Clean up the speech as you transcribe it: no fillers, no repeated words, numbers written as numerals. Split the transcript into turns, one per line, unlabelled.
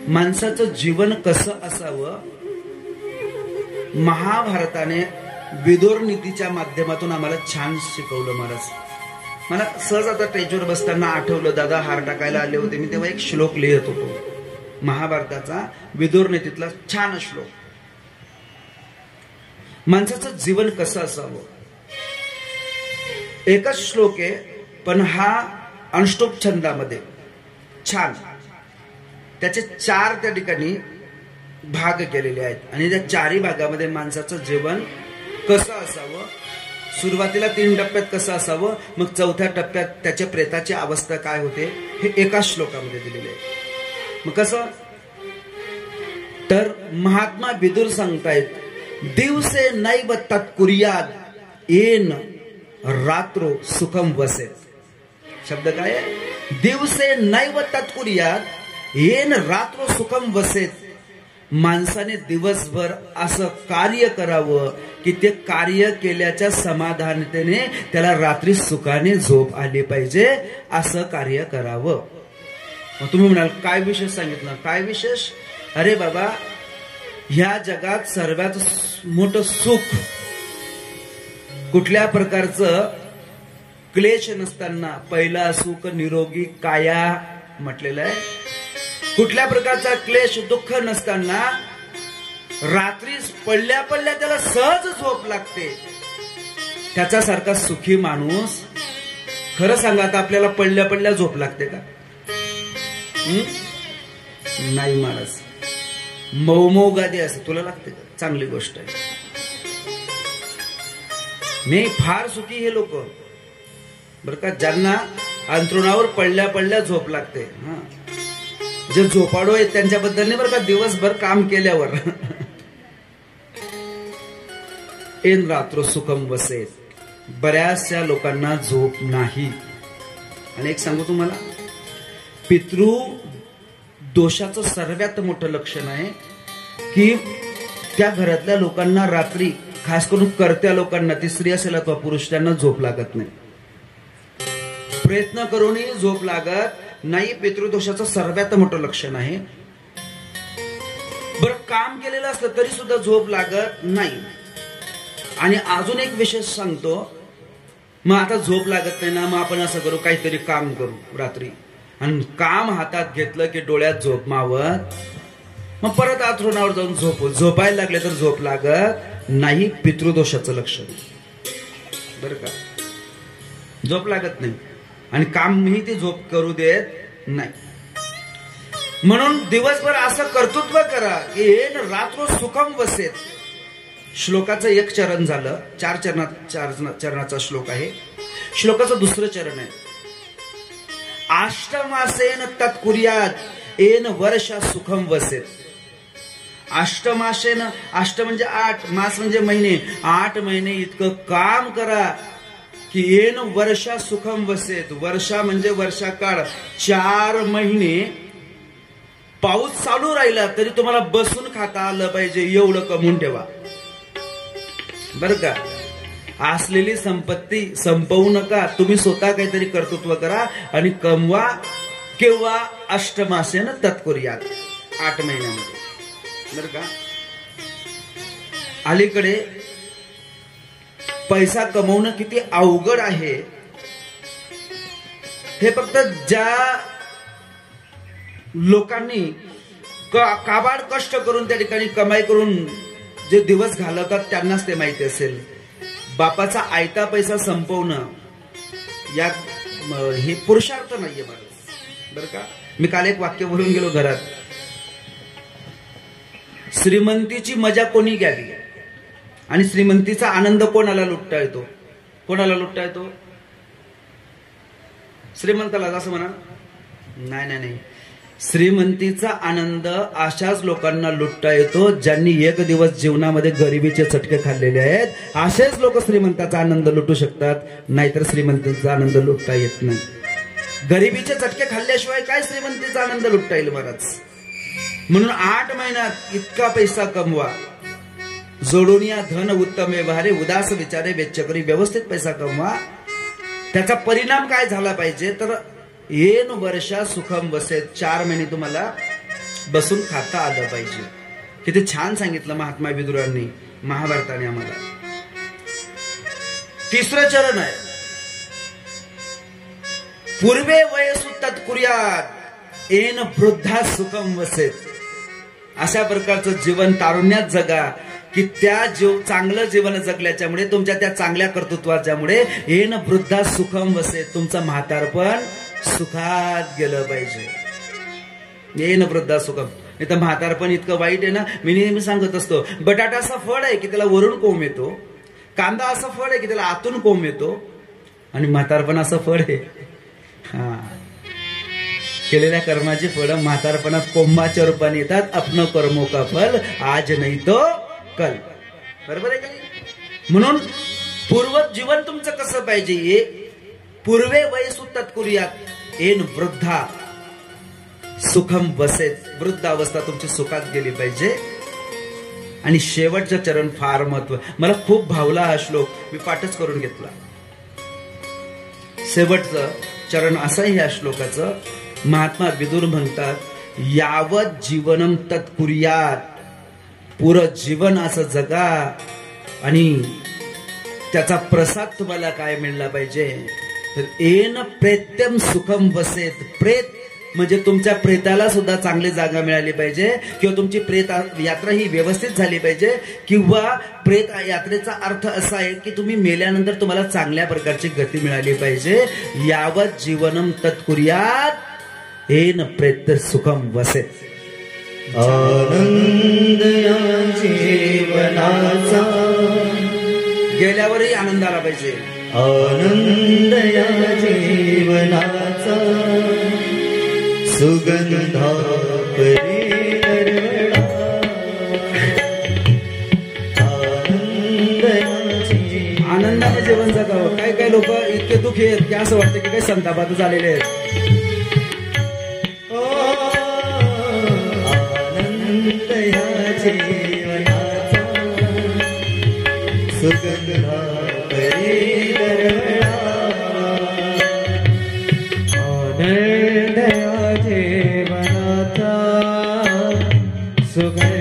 माणसाचं जीवन कसं असावं महाभारताने विदुर नीतीच्या माध्यमातून आम्हाला छान शिकवलं महाराज. मला सहज आता स्टेजवर बसताना आठवलं, दादा हार टाकायला आले होते मी तेव्हा एक श्लोक लिहित होतो महाभारताचा विदुर नीतीतला छान श्लोक. माणसाचं जीवन कसं असावं एकच श्लोक आहे, पण हा अनुष्टुप छंदामध्ये छान त्याचे 4 त्या ठिकाणी भाग केलेले आहेत आणि त्या 4ही भागामध्ये माणसाचं जीवन कसं असावं, सुरुवातीला 3 टप्प्यात कसं असावं, मग 4थ्या टप्प्यात त्याच्या प्रेताची अवस्था काय होते हे एकाच श्लोकामध्ये दिलेले आहे. मग कसं तर महात्मा विदुर सांगतायत, दिवसे नैव तत्कुर्यात् येन रात्रो सुखम वसेत. शब्द काय आहे? दिवसे नैव तत्कुर्यात् येन रात्रो सुखम वसेत. माणसाने दिवसभर असं कार्य करावं की ते कार्य केल्याच्या समाधानतेने त्याला रात्री सुखाने झोप आली पाहिजे, असं कार्य करावं. तुम्ही म्हणाल काय विशेष सांगितलं? काय विशेष? अरे बाबा, ह्या जगात सर्वात मोठं सुख कुठल्या प्रकारचं क्लेश नसताना पहिला सुख निरोगी काया म्हटलेलं आहे. कुठल्या प्रकारचा क्लेश दुःख नसताना रात्री पडल्या पडल्या त्याला सहज झोप लागते, त्याच्यासारखा सुखी माणूस खरं सांगा आता आपल्याला पडल्या पडल्या झोप लागते का? नाही महाराज. मऊ गादी असते तुला लागते का? चांगली गोष्ट आहे. नाही, फार सुखी हे लोक बर का, ज्यांना अंथरुणावर पडल्या पडल्या झोप लागते. हा, जे झोपाडू आहेत त्यांच्याबद्दल नाही बर का, दिवसभर काम केल्यावर. एन रात्र सुखम वसेत. बऱ्याचशा लोकांना झोप नाही. आणि एक सांगू तुम्हाला, पितृ दोषाचं सर्वात मोठं लक्षण आहे की त्या घरातल्या लोकांना रात्री, खास करून कर्त्या लोकांना, ती स्त्री असेल अथवा पुरुष, त्यांना झोप लागत नाही. प्रयत्न करूनही झोप लागत नाही. पितृदोषाचं सर्वात मोठं लक्षण आहे. बरं, काम केलेलं असलं तरी सुद्धा झोप लागत नाही. आणि अजून एक विशेष सांगतो, मग आता झोप लागत नाही ना, मग आपण असं करू, काहीतरी काम करू रात्री, आणि काम हातात घेतलं की डोळ्यात झोप मावत, मग परत अंथरुणावर जाऊन झोपायला लागले तर झोप लागत नाही. पितृदोषाचं लक्षण बर का, झोप लागत नाही आणि कामही ती झोप करू देत नाही. म्हणून दिवसभर असं कर्तृत्व करा की येन रात्र सुखम वसेत. श्लोकाचं 1 चरण झालं. 4 चरणाचा श्लोक आहे. श्लोकाचं 2रं चरण आहे, अष्टमासेन तत्कुर्यात् येन वर्षा सुखम वसेत. अष्टमासेन, अष्ट म्हणजे 8, मास म्हणजे महिने, 8 महिने इतकं काम करा की येन वर्षा सुखम वसेत. वर्षा म्हणजे वर्षा काळ. 4 महिने पाऊस चालू राहिला तरी तुम्हाला बसून खाता आलं पाहिजे, एवढं कमवून ठेवा बर का. असलेली संपत्ती संपवू नका. तुम्ही स्वतः काहीतरी कर्तृत्व करा आणि कमवा. किंवा अष्टमासेन तत्कुर्यात, 8 महिन्यामध्ये बर का. अलीकडे पैसा कमवणं किती अवघड आहे हे फक्त ज्या लोकांनी काबाड कष्ट करून त्या ठिकाणी कमाई करून जे दिवस घालवतात त्यांनाच ते माहिती असेल. बापाचा आयता पैसा संपवणं या हे पुरुषार्थ नाहीये बर का. मी काल एक वाक्य बोलून गेलो घरात, श्रीमंतीची मजा कोणी घ्यावी आणि श्रीमंतीचा आनंद कोणाला लुटता येतो? कोणाला लुटता येतो? श्रीमंताला. असं म्हणा, नाही नाही नाही, श्रीमंतीचा आनंद अशाच लोकांना लुटता येतो ज्यांनी एक दिवस जीवनामध्ये गरिबीचे चटके खाल्लेले आहेत. असेच लोक श्रीमंताचा आनंद लुटू शकतात, नाहीतर श्रीमंतीचा आनंद लुटता येत नाही. गरिबीचे चटके खाल्ल्याशिवाय काय श्रीमंतीचा आनंद लुटता येईल महाराज. म्हणून 8 महिन्यात इतका पैसा कमवा. जोडून या धन उत्तम व्यवहारे, उदास विचारे वेच्चकरी. व्यवस्थित पैसा कमवा. त्याचा परिणाम काय झाला पाहिजे तर येन वर्षा सुखम वसेत. 4 महिने तुम्हाला बसून खाता आलं पाहिजे. किती छान सांगितलं महात्मा विदुरांनी, महाभारताने आम्हाला. तिसरं चरण आहे, पूर्वे वयसु तत्कुर्यात् येन वृद्धा सुखम वसेत. अशा प्रकारचं जीवन तारुण्यात जगा की त्या चांगलं जीवन जगल्याच्यामुळे, तुमच्या त्या चांगल्या कर्तृत्वाच्यामुळे येन वृद्धा सुखम वसेत, तुमचं म्हातारपण सुखात गेलं पाहिजे. येन वृद्धा सुखम. नाही तर म्हातारपण इतकं वाईट आहे ना. मी नेहमी सांगत असतो, बटाटा असं फळ आहे की त्याला वरून कोंब येतो, कांदा असं फळ आहे की त्याला आतून कोंब येतो, आणि म्हातारपण असं फळ आहे, हा, केलेल्या कर्माची फळं म्हातारपणात कोंबाच्या रूपाने येतात. अपनो कर्मो का फल आज नाही तो कल. बरोबर आहे का? म्हणून पूर्व जीवन तुमचं कसं पाहिजे, पूर्वे वयसु तत्कुर्यात् येन वृद्धा सुखम वसेत. वृद्ध अवस्था तुमची सुखात गेली पाहिजे. आणि शेवटचं चरण फार महत्व, मला खूप भावला हा श्लोक, मी पाठच करून घेतला. शेवटचं चरण असं आहे ह्या श्लोकाचं. महात्मा विदुर म्हणतात, यावत जीवनम तत्कुर्यात्, पुरं जीवन असं जगा आणि त्याचा प्रसाद तुम्हाला काय मिळला पाहिजे, तर येन प्रेत्यम सुखम वसेत. प्रेत म्हणजे तुमच्या प्रेताला सुद्धा चांगली जागा मिळाली पाहिजे, किंवा तुमची प्रेत यात्रा ही व्यवस्थित झाली पाहिजे, किंवा प्रेत यात्रेचा अर्थ असा आहे की तुम्ही मेल्यानंतर तुम्हाला चांगल्या प्रकारची गती मिळाली पाहिजे. यावत जीवनम तत्कुर्यात् येन प्रेत्य सुखम वसेत.
आनंद या जीवनाचा,
गेल्यावरही आनंद आला पाहिजे.
आनंद या जीवनाचा, सुगंधा परी दरवळा.
आनंदाने जीवन जगावं. काही काही लोक इतके दुःखी आहेत की असं वाटतं की काही संतापात झालेले आहेत.
सुगंधा परी दरवळा. आनंद या जीवनाचा, सुगंधा